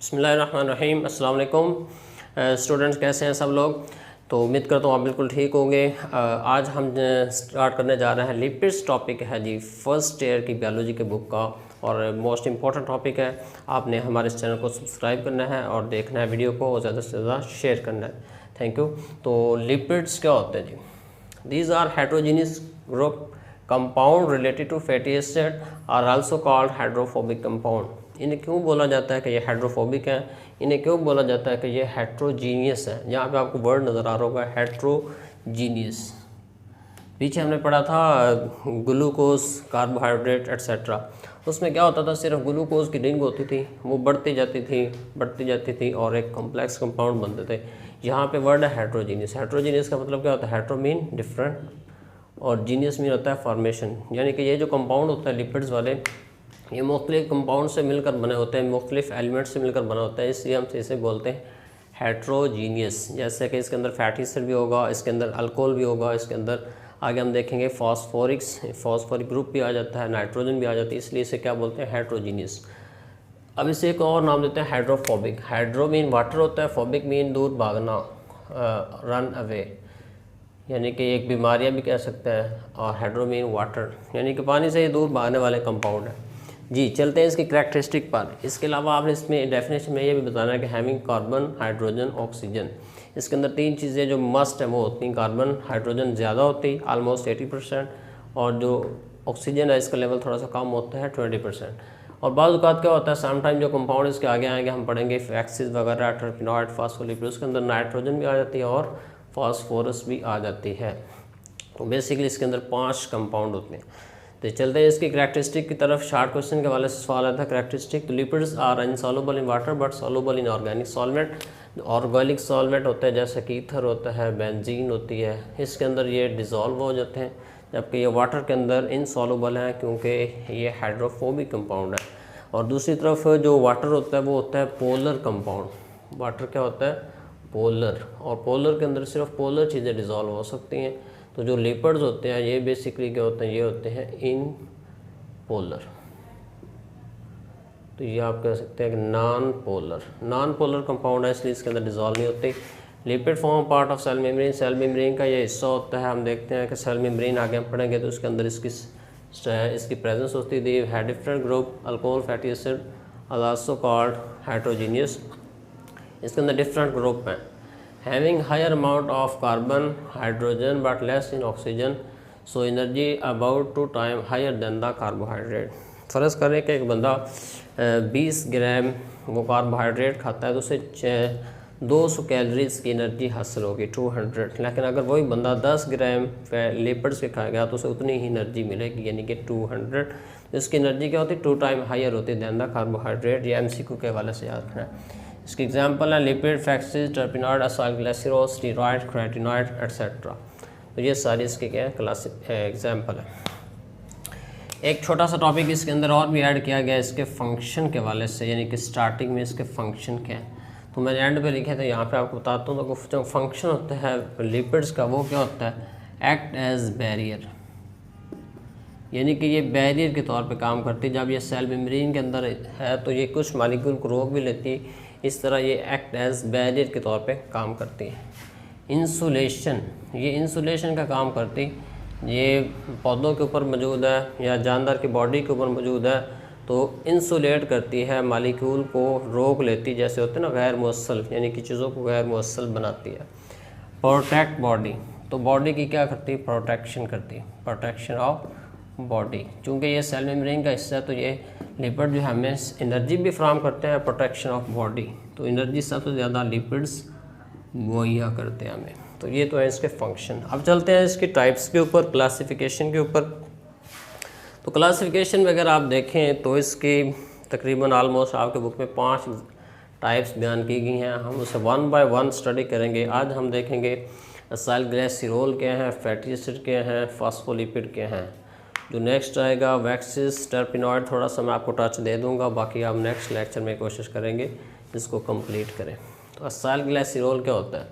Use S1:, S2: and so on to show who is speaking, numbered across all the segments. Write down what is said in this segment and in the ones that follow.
S1: बिस्मिल्लाहिर्रहमानिर्रहीम। अस्सलाम वालेकुम स्टूडेंट्स, कैसे हैं सब लोग। तो उम्मीद करता हूँ आप बिल्कुल ठीक होंगे। आज हम स्टार्ट करने जा रहे हैं लिपिड्स। टॉपिक है जी फर्स्ट ईयर की बायोलॉजी के बुक का और मोस्ट इम्पॉर्टेंट टॉपिक है। आपने हमारे इस चैनल को सब्सक्राइब करना है और देखना है वीडियो को और ज़्यादा से ज़्यादा शेयर करना है। Thank you. तो लिपिड्स क्या होते हैं जी? These are heterogeneous group compound related to fatty acid are also called hydrophobic compound. इन्हें क्यों बोला जाता है कि ये हाइड्रोफोबिक है, इन्हें क्यों बोला जाता है कि ये हेट्रोजीनियस है। यहाँ पे आपको वर्ड नज़र आ रहा होगा हेट्रोजीनियस। पीछे हमने पढ़ा था ग्लूकोज, कार्बोहाइड्रेट एट्सेट्रा। उसमें क्या होता था, सिर्फ ग्लूकोज की रिंग होती थी, वो बढ़ती जाती थी और एक कॉम्प्लेक्स कंपाउंड बनते थे। यहाँ पे वर्ड है हेट्रोजीनियस। हेट्रोजीनियस का मतलब क्या होता है? हेट्रो मीन डिफरेंट और जीनियस मीन होता है फॉर्मेशन। यानी कि ये जो कंपाउंड होता है लिपिड्स वाले, ये मुख्तलिफ कंपाउंड से मिलकर बने होते हैं, मुख्तलिफ एलिमेंट से मिलकर बना होता है, इसलिए हम इसे बोलते हैं हेट्रोजीनियस। जैसे कि इसके अंदर फैटी एसिड भी होगा, इसके अंदर अल्कोहल भी होगा, इसके अंदर आगे हम देखेंगे फॉस्फोरिक ग्रुप भी आ जाता है, नाइट्रोजन भी आ जाती है, इसलिए इसे क्या बोलते हैं? हेट्रोजीनियस। अब इसे एक और नाम देते हैं हाइड्रोफोबिक। हाइड्रो मीन वाटर होता है, फोबिक मीन दूर भागना, रन अवे, यानी कि एक बीमारियां भी कह सकते हैं, और हाइड्रो मीन वाटर यानी कि पानी से ही दूर भागने वाले कंपाउंड है जी। चलते हैं इसकी करैक्टरिस्टिक पर। इसके अलावा आपने इसमें डेफिनेशन में ये भी बताना है कि हैविंग कार्बन, हाइड्रोजन, ऑक्सीजन। इसके अंदर तीन चीज़ें जो मस्ट है वो होती हैं। कार्बन, हाइड्रोजन ज़्यादा होती है ऑलमोस्ट 80%, और जो ऑक्सीजन है इसका लेवल थोड़ा सा कम होता है 20%। और बाज़ औक़ात क्या होता है, समटाइम जो कंपाउंड इसके आगे आएंगे हम पढ़ेंगे फैक्सिस वगैरह, टर्पिनॉइड, फॉस्फोलिपिड, उसके अंदर नाइट्रोजन भी आ जाती है और फॉस्फोरस भी आ जाती है। तो बेसिकली इसके अंदर 5 कंपाउंड होते हैं। तो चलते हैं इसकी करैक्टरिस्टिक की तरफ। शार्ट क्वेश्चन के हवाले से सवाल आता है करैक्टरिस्टिक। तो lipids are insoluble in water but soluble in organic solvent. Organic solvent होते हैं जैसे कि ईथर होता है, बेंजीन होती है, इसके अंदर ये डिज़ोल्व हो जाते हैं, जबकि ये वाटर के अंदर इनसॉल्युबल है क्योंकि ये हाइड्रोफोबिक कंपाउंड है। और दूसरी तरफ जो वाटर होता है वो होता है पोलर कंपाउंड। वाटर क्या होता है? पोलर। और पोलर के अंदर सिर्फ पोलर चीज़ें डिज़ोल्व हो सकती हैं। तो जो लिपिड्स होते हैं ये बेसिकली क्या होते हैं? ये होते हैं इन पोलर। तो ये आप कह सकते हैं कि नॉन पोलर कंपाउंड है, इसलिए इसके अंदर डिज़ोल्व नहीं होते। Lipid form part of cell membrane. Cell membrane का ये हिस्सा होता है। हम देखते हैं कि सेल मेम्ब्रेन आगे हम पढ़ेंगे तो उसके अंदर इसकी प्रेजेंस होती है। Different group alcohol, fatty acid are also called heterogeneous. इसके अंदर डिफरेंट ग्रुप हैं। Having higher amount of carbon, hydrogen but less in oxygen, so energy about 2 time higher than the carbohydrate. फ़र्ज़ करें कि एक बंदा 20 ग्राम वो कार्बोहाइड्रेट खाता है तो उसे 200 कैलोरीज़ की एनर्जी हासिल होगी, 200। लेकिन अगर वही बंदा 10 ग्राम लिपिड्स के खाएगा तो उसे उतनी ही एनर्जी मिलेगी, यानी कि 200। तो इसकी एनर्जी क्या होती है? 2 टाइम हायर होती है देन द कार्बोहाइड्रेट। ये MCQ के हवाले से याद रखना है। इसकी एग्जांपल है lipid, waxes, terpenoid, acylglycerol, steroid, carotenoid et cetera. तो ये सारी इसके क्या है? क्लासिक एग्जांपल है। एक छोटा सा टॉपिक इसके अंदर और भी ऐड किया गया इसके फंक्शन के हवाले से, यानी कि स्टार्टिंग में इसके फंक्शन क्या है तो मैंने एंड पे लिखे थे, यहाँ पे आपको बताता हूँ। तो जो फंक्शन होता है लिपिड्स का वो क्या होता है? एक्ट एज बैरियर, यानी कि ये बैरियर के तौर पे काम करती है। जब ये सेल मेम्ब्रेन के अंदर है तो ये कुछ मालिक्यूल को रोक भी लेती है, इस तरह ये एक्ट एज बैरियर के तौर पे काम करती है। इंसुलेशन, ये इंसुलेशन का काम करती, ये पौधों के ऊपर मौजूद है या जानदार की बॉडी के ऊपर मौजूद है, तो इंसुलेट करती है, मालिक्यूल को रोक लेती, जैसे होते हैं ना गैर मुअस्सल, यानी कि चीज़ों को गैर मुअस्सल बनाती है। प्रोटेक्ट बॉडी, तो बॉडी की क्या करती है? प्रोटेक्शन करती है, प्रोटेक्शन ऑफ बॉडी। चूँकि ये सेल मेम्ब्रेन का हिस्सा है तो ये लिपिड जो हमें एनर्जी भी फ्राहम करते हैं, प्रोटेक्शन ऑफ बॉडी। तो एनर्जी सबसे ज़्यादा लिपिड्स मुहैया करते हैं हमें। तो ये तो है इसके फंक्शन। अब चलते हैं इसके टाइप्स के ऊपर, क्लासिफिकेशन के ऊपर। तो क्लासिफिकेशन में अगर आप देखें तो इसकी तकरीबन आलमोस्ट आपके बुक में 5 टाइप्स बयान की गई हैं। हम उसे 1 बाय 1 स्टडी करेंगे। आज हम देखेंगे असाइलग्लिसरॉल क्या है, फैटी एसिड क्या है, फॉस्फोलिपिड क्या हैं। जो नेक्स्ट आएगा वैक्सिस, टर्पिनॉइड, थोड़ा सा मैं आपको टच दे दूंगा, बाकी आप नेक्स्ट लेक्चर में कोशिश करेंगे इसको कंप्लीट करें। तो असाइलग्लिसरॉल क्या होता है?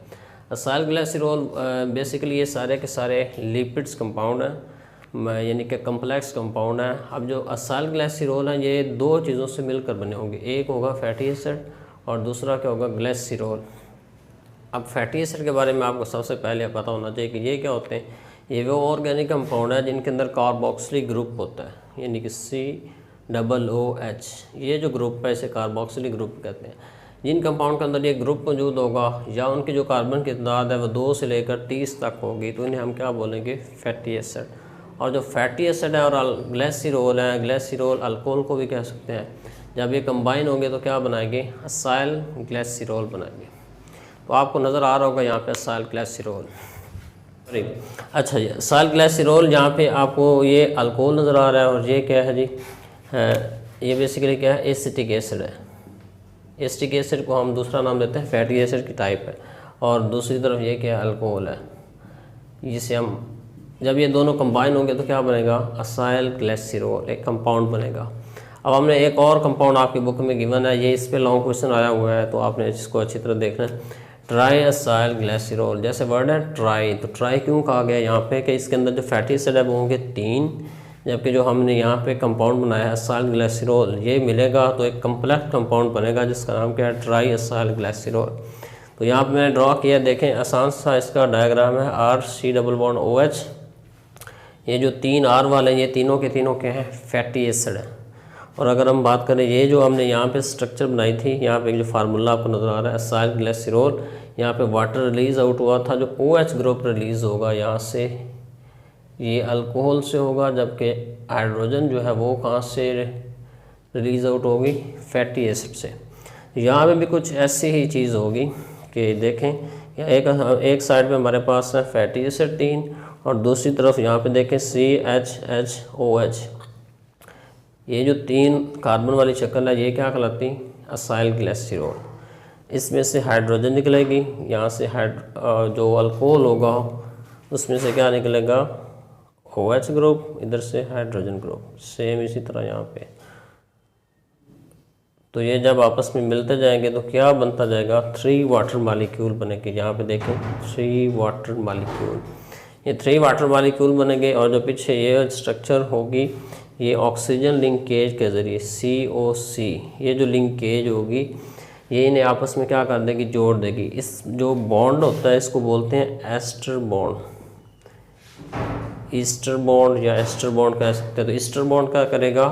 S1: असाइलग्लिसरॉल बेसिकली ये सारे के सारे लिपिड्स कंपाउंड हैं, यानी कि कम्प्लेक्स कंपाउंड है। अब जो असाइलग्लिसरॉल है ये 2 चीज़ों से मिलकर बने होंगे, एक होगा फैटी एसिड और दूसरा क्या होगा ग्लिसरॉल। अब फैटी एसिड के बारे में आपको सबसे पहले पता होना चाहिए कि ये क्या होते हैं। ये वो ऑर्गेनिक कंपाउंड है जिनके अंदर कार्बोक्सिलिक ग्रुप होता है, यानी कि COOH। ये जो ग्रुप है इसे कार्बोक्सिलिक ग्रुप कहते हैं। जिन कंपाउंड के अंदर ये ग्रुप मौजूद होगा या उनकी जो कार्बन की तादाद है वो 2 से लेकर 30 तक होगी तो इन्हें हम क्या बोलेंगे, फैटी एसिड। और जो फैटी एसिड है और ग्लिसरॉल है, ग्लिसरॉल अल्कोहल को भी कह सकते हैं, जब ये कंबाइन होंगे तो क्या बनाएंगे, असाइल ग्लिसरॉल बनाएंगे। तो आपको नज़र आ रहा होगा यहाँ पे असाइल ग्लिसरॉल। अच्छा जी, असाइल ग्लिसरॉल यहाँ पे आपको ये अल्कोहल नज़र आ रहा है और ये क्या है जी, ये बेसिकली क्या है, एसिटिक एसिड है। एसिटिक एसिड को हम दूसरा नाम देते हैं फैटी एसिड की टाइप है। और दूसरी तरफ ये क्या है, अल्कोहल है, जिसे हम जब ये दोनों कंबाइन होंगे तो क्या बनेगा, असाइल ग्लिसरॉल, एक कंपाउंड बनेगा। अब हमने एक और कंपाउंड आपकी बुक में गिवन है, ये इस पे लॉन्ग क्वेश्चन आया हुआ है तो आपने इसको अच्छी तरह देखना है। ट्राई असाइल ग्लिसरॉल, जैसे वर्ड है ट्राई, तो ट्राई क्यों कहा गया यहाँ पे कि इसके अंदर जो फैटी एसिड है वो होंगे 3, जबकि जो हमने यहाँ पे कंपाउंड बनाया है असाइल ग्लिसरॉल, ये मिलेगा तो एक कम्प्लेक्स कंपाउंड बनेगा जिसका नाम क्या है, ट्राई असाइल ग्लिसरॉल। तो यहाँ पे मैंने ड्रॉ किया, देखें आसान सा इसका डायग्राम है, RC+OH। ये जो 3 R वाले ये तीनों के तीनों क्या हैं, फैटी एसिड है। और अगर हम बात करें ये जो हमने यहाँ पे स्ट्रक्चर बनाई थी, यहाँ पे एक जो फार्मूला आपको नज़र आ रहा है असाइल ग्लिसरॉल, यहाँ पे वाटर रिलीज़ आउट हुआ था, जो OH ग्रुप रिलीज़ होगा यहाँ से, ये अल्कोहल से होगा, जबकि हाइड्रोजन जो है वो कहाँ से रिलीज़ आउट होगी, फैटी एसिड से। यहाँ पे भी कुछ ऐसी ही चीज़ होगी कि देखें एक साइड पे हमारे पास है फैटी एसिड 3 और दूसरी तरफ यहाँ पे देखें CHOH। ये जो 3 कार्बन वाली शक्ल है ये क्या कहलाती, असाइल ग्लिसरॉल। इसमें से हाइड्रोजन निकलेगी, यहाँ से जो अल्कोहल होगा उसमें से क्या निकलेगा, OH ग्रुप, इधर से हाइड्रोजन ग्रुप, सेम इसी तरह यहाँ पे। तो ये जब आपस में मिलते जाएंगे तो क्या बनता जाएगा, 3 वाटर मॉलिक्यूल बनेंगे। यहाँ पे देखें 3 वाटर मॉलिक्यूल, ये 3 वाटर मॉलिक्यूल बनेंगे। और जो पीछे ये स्ट्रक्चर होगी ये ऑक्सीजन लिंकेज के ज़रिए COC, ये जो लिंकेज होगी ये इन्हें आपस में क्या कर देगी, जोड़ देगी। इस जो बॉन्ड होता है इसको बोलते हैं एस्टर बॉन्ड, ईस्टर बॉन्ड या एस्टर बॉन्ड कह सकते हैं। तो ईस्टर बॉन्ड क्या करेगा,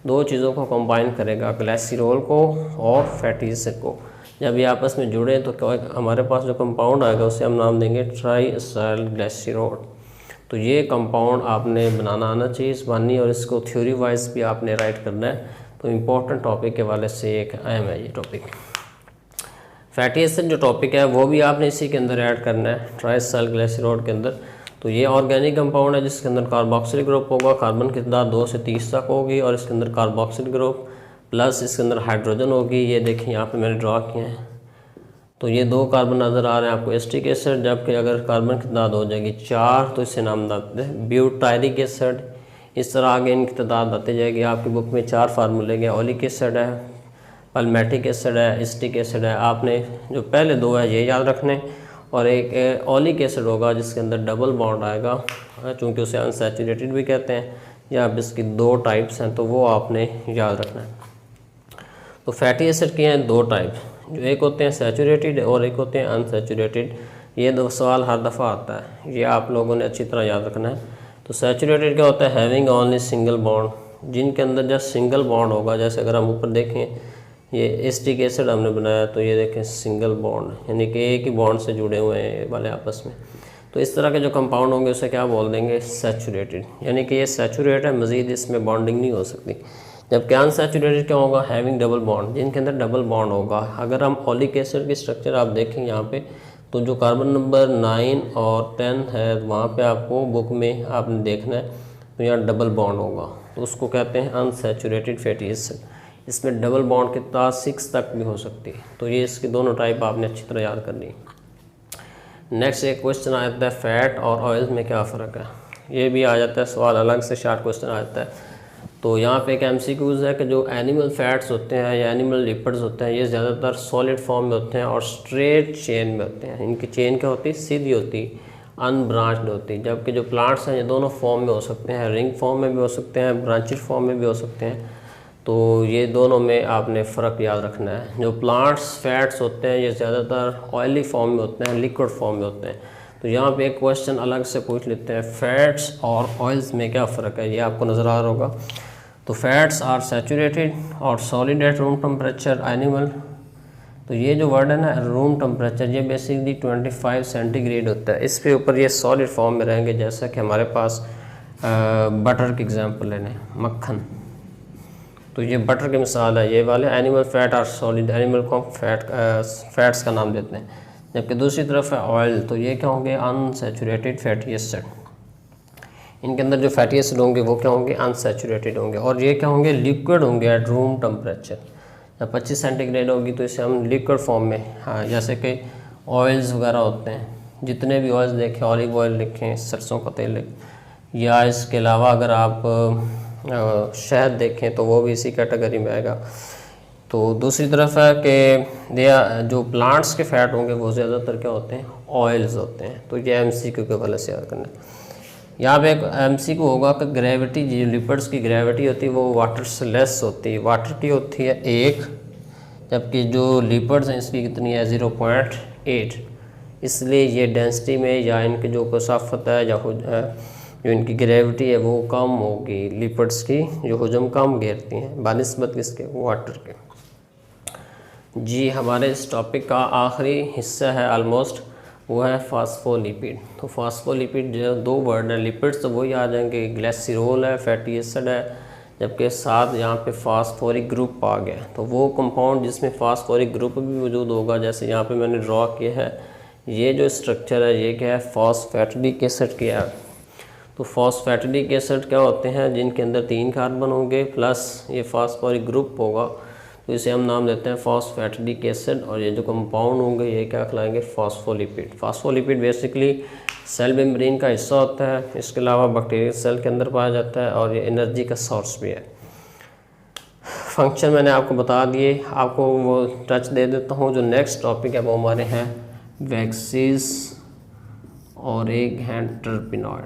S1: 2 चीज़ों को कंबाइन करेगा, ग्लिसरॉल को और फैटी एसिड को। जब ये आपस में जुड़े तो क्या हमारे पास जो कंपाउंड आएगा उसे हम नाम देंगे ट्राई असाइल ग्लिसरॉल। तो ये कंपाउंड आपने बनाना आना चाहिए ज़बानी, और इसको थ्योरी वाइज भी आपने राइट करना है। तो इम्पोर्टेंट टॉपिक के वाले से एक अहम है ये टॉपिक। फैटी एसिड जो टॉपिक है वो भी आपने इसी के अंदर ऐड करना है, ट्राई असाइल ग्लिसरॉल के अंदर। तो ये ऑर्गेनिक कंपाउंड है जिसके अंदर कार्बोक्सिलिक ग्रुप होगा, कार्बन की तादाद 2 से 30 तक होगी, और इसके अंदर कार्बोक्सिलिक ग्रुप प्लस इसके अंदर हाइड्रोजन होगी। ये देखिए यहाँ पे मैंने ड्रॉ किए हैं, तो ये 2 कार्बन नज़र आ रहे हैं आपको, एसिटिक एसिड। जबकि अगर कार्बन की तादाद हो जाएगी 4 तो इसे नाम देते हैं ब्यूटायरिक एसिड। इस तरह आगे इनकी तादाद आती जाएगी। आपकी बुक में 4 फार्मूले के, ओलिक एसिड है, पल्मेटिक एसिड है, एसिटिक एसिड है। आपने जो पहले 2 है ये याद रखने, और एक ओलिक एसिड होगा जिसके अंदर डबल बॉन्ड आएगा, चूँकि उसे अनसैचुरेटेड भी कहते हैं, या अब इसकी 2 टाइप्स हैं तो वो आपने याद रखना है। तो फैटी एसिड के हैं 2 टाइप, जो एक होते हैं सैचुरेटेड और एक होते हैं अनसैचुरेटेड। ये 2 सवाल हर दफ़ा आता है, ये आप लोगों ने अच्छी तरह याद रखना है। तो सैचुरेटेड क्या होता है, हैविंग ओनली सिंगल बॉन्ड, जिनके अंदर जस्ट सिंगल बॉन्ड होगा। जैसे अगर हम ऊपर देखें ये एसिटिक एसिड हमने बनाया तो ये देखें सिंगल बॉन्ड, यानी कि एक ही बॉन्ड से जुड़े हुए हैं ये वाले आपस में। तो इस तरह के जो कंपाउंड होंगे उसे क्या बोल देंगे, सैचुरेटेड, यानी कि ये सैचुरेट है, मज़ीद इसमें बॉन्डिंग नहीं हो सकती। जबकि अनसैचुरेटेड क्या होगा, हैविंग डबल बॉन्ड, जिनके अंदर डबल बॉन्ड होगा। अगर हम ओलिक एसिड की स्ट्रक्चर आप देखें यहाँ पे, तो जो कार्बन नंबर 9 और 10 है वहाँ पे आपको बुक में आपने देखना है, तो यहाँ डबल बॉन्ड होगा, तो उसको कहते हैं अनसैचुरेटेड फैटी एसिड। इसमें डबल बॉन्ड की तादाद 6 तक भी हो सकती है। तो ये इसकी दोनों टाइप आपने अच्छी तरह याद करनी है। नेक्स्ट एक क्वेश्चन आ जाता है, फैट और ऑयल में क्या फ़र्क है, ये भी आ जाता है सवाल, अलग से शार्ट क्वेश्चन आ जाता है। तो यहाँ पे एक MCQs है कि जो एनिमल फैट्स होते हैं या एनिमल लिपिड्स होते हैं ये ज़्यादातर सॉलिड फॉर्म में होते हैं और स्ट्रेट चेन में होते हैं। इनकी चेन क्या होती है, सीधी होती, अनब्रांच्ड होती। जबकि जो प्लांट्स हैं ये दोनों फॉर्म में हो सकते हैं, रिंग फॉर्म में भी हो सकते हैं, ब्रांचेड फॉर्म में भी हो सकते हैं। तो ये दोनों में आपने फ़र्क याद रखना है। जो प्लांट्स फैट्स होते हैं ये ज़्यादातर ऑयली फॉर्म में होते हैं, लिक्विड फॉर्म में होते हैं। तो यहाँ पे एक क्वेश्चन अलग से पूछ लेते हैं, फैट्स और ऑयल्स में क्या फ़र्क है, ये आपको नज़र आ रहा होगा। तो फैट्स आर सैचुरेटेड और solid at room temperature animal. तो ये जो वर्ड है ना रूम टेम्परेचर, ये बेसिकली 25 सेंटीग्रेड होता है। इसके ऊपर ये सॉलिड फॉर्म में रहेंगे, जैसा कि हमारे पास बटर की एग्जांपल लेने, मक्खन। तो ये बटर की मिसाल है ये वाले। Animal fat are solid, animal को फैट्स का नाम देते हैं। जबकि दूसरी तरफ है ऑयल, तो ये क्या होंगे, अनसैचुरेटेड फैटी एसिड। इनके अंदर जो फैटी एसिड होंगे वो क्या होंगे, अनसैचुरेटेड होंगे। और ये क्या होंगे, लिक्विड होंगे एट रूम टेम्परेचर। जब 25 सेंटीग्रेड होगी तो इसे हम लिक्विड फॉर्म में, हाँ, जैसे कि ऑयल्स वगैरह होते हैं, जितने भी ऑयल्स देखें, ऑलिव ऑयल लिखें, सरसों का तेल लिखें, या इसके अलावा अगर आप शहद देखें तो वो भी इसी कैटेगरी में आएगा। तो दूसरी तरफ है कि जो प्लांट्स के फैट होंगे वो ज़्यादातर क्या होते हैं, ऑयल्स होते हैं। तो ये MCQ के वाले से याद करना है। यहाँ पे एक MCQ होगा कि ग्रेविटी, जो लिपिड्स की ग्रेविटी होती है वो वाटर से लेस होती है। वाटर की होती है 1, जबकि जो लिपिड्स हैं इसकी कितनी है, 0.8। इसलिए ये डेंसिटी में या इनकी जो कसाफत है या जो इनकी ग्रेविटी है वो कम होगी, लिपिड्स की जो हजम कम घेरती हैं बानिस्बत किसके, वाटर के। जी हमारे इस टॉपिक का आखिरी हिस्सा है ऑलमोस्ट, वो है फास्फोलिपिड। तो फास्फोलिपिड जो 2 वर्ड हैं, लिपिड्स तो वही आ जाएंगे, ग्लिसरॉल है, फैटी एसिड है, जबकि साथ यहाँ पे फास्फोरिक ग्रुप आ गया। तो वो कंपाउंड जिसमें फास्फोरिक ग्रुप भी मौजूद होगा, जैसे यहाँ पे मैंने ड्रॉ किया है, ये जो स्ट्रक्चर है ये क्या है, फॉस्फेटिडिक एसिड किया है। तो फॉस्फेटिडिक एसिड क्या होते हैं, जिनके अंदर 3 कार्बन होंगे प्लस ये फास्फोरिक ग्रुप होगा, तो इसे हम नाम देते हैं फॉस्फेटिडिक एसिड। और ये जो कंपाउंड होंगे ये क्या कहलाएंगे, phospholipid. Phospholipid basically cell membrane का हिस्सा होता है, इसके अलावा बैक्टीरियल सेल के अंदर पाया जाता है, और ये एनर्जी का सोर्स भी है। फंक्शन मैंने आपको बता दिए, आपको वो टच दे देता हूँ। जो नेक्स्ट टॉपिक है वो हमारे हैं वैक्सीज और एक हैं टर्पिनॉइड।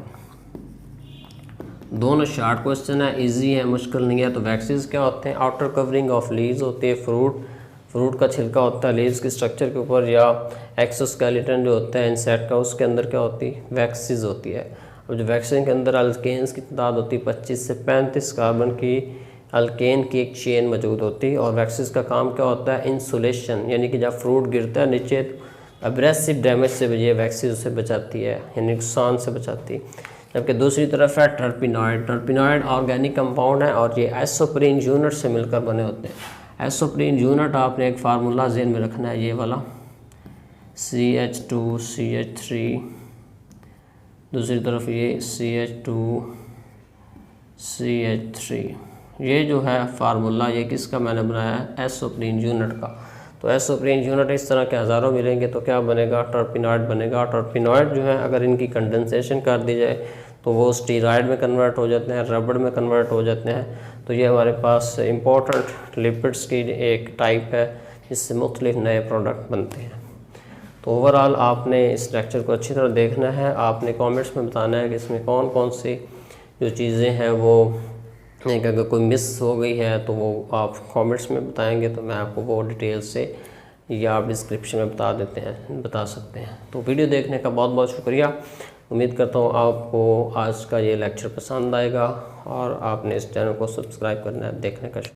S1: दोनों शार्ट क्वेश्चन है, इजी है, मुश्किल नहीं है। तो वैक्सीज क्या होते हैं, आउटर कवरिंग ऑफ लीव्स होती है, फ्रूट का छिलका होता है लीव्स की स्ट्रक्चर के ऊपर, या एक्सोस्केलेटन जो होता है इंसेक्ट का, उसके अंदर क्या होती है, वैक्सीज होती है। और जो वैक्सीन के अंदर अल्केन्स की तादाद होती है 25 से 35 कार्बन की अल्केन की एक चेन मौजूद होती है। और वैक्सीज का काम क्या होता है, इंसुलेशन, यानी कि जब फ्रूट गिरता है नीचे तो एब्रेसिव डैमेज से ये वैक्सीज उसे बचाती है, यानी नुकसान से बचाती है। जबकि दूसरी तरफ है टर्पिनॉइड। टर्पिनॉइड ऑर्गेनिक कंपाउंड है और ये एसोप्रीन यूनिट से मिलकर बने होते हैं। एसोप्रीन यूनिट आपने एक फार्मूला ज़हन में रखना है, ये वाला CH2CH3, दूसरी तरफ ये CH2CH3। ये जो है फार्मूला ये किसका मैंने बनाया है, एसोप्रीन यूनिट का। तो एसोप्रीन यूनिट इस तरह के हज़ारों मिलेंगे तो क्या बनेगा, टर्पिनॉइड बनेगा। टर्पिनॉइड जो है अगर इनकी कंडेंसेशन कर दी जाए तो वो स्टीरॉयड में कन्वर्ट हो जाते हैं, रबड़ में कन्वर्ट हो जाते हैं। तो ये हमारे पास इम्पोर्टेंट लिपिड्स की एक टाइप है जिससे मुख्तलिफ नए प्रोडक्ट बनते हैं। तो ओवरऑल आपने इस लेक्चर को अच्छी तरह देखना है। आपने कमेंट्स में बताना है कि इसमें कौन कौन सी जो चीज़ें हैं वो, अगर कोई मिस हो गई है तो वो आप कमेंट्स में बताएंगे तो मैं आपको वो डिटेल से या आप डिस्क्रिप्शन में बता सकते हैं। तो वीडियो देखने का बहुत बहुत शुक्रिया। उम्मीद करता हूँ आपको आज का ये लेक्चर पसंद आएगा और आपने इस चैनल को सब्सक्राइब करना है, देखने का।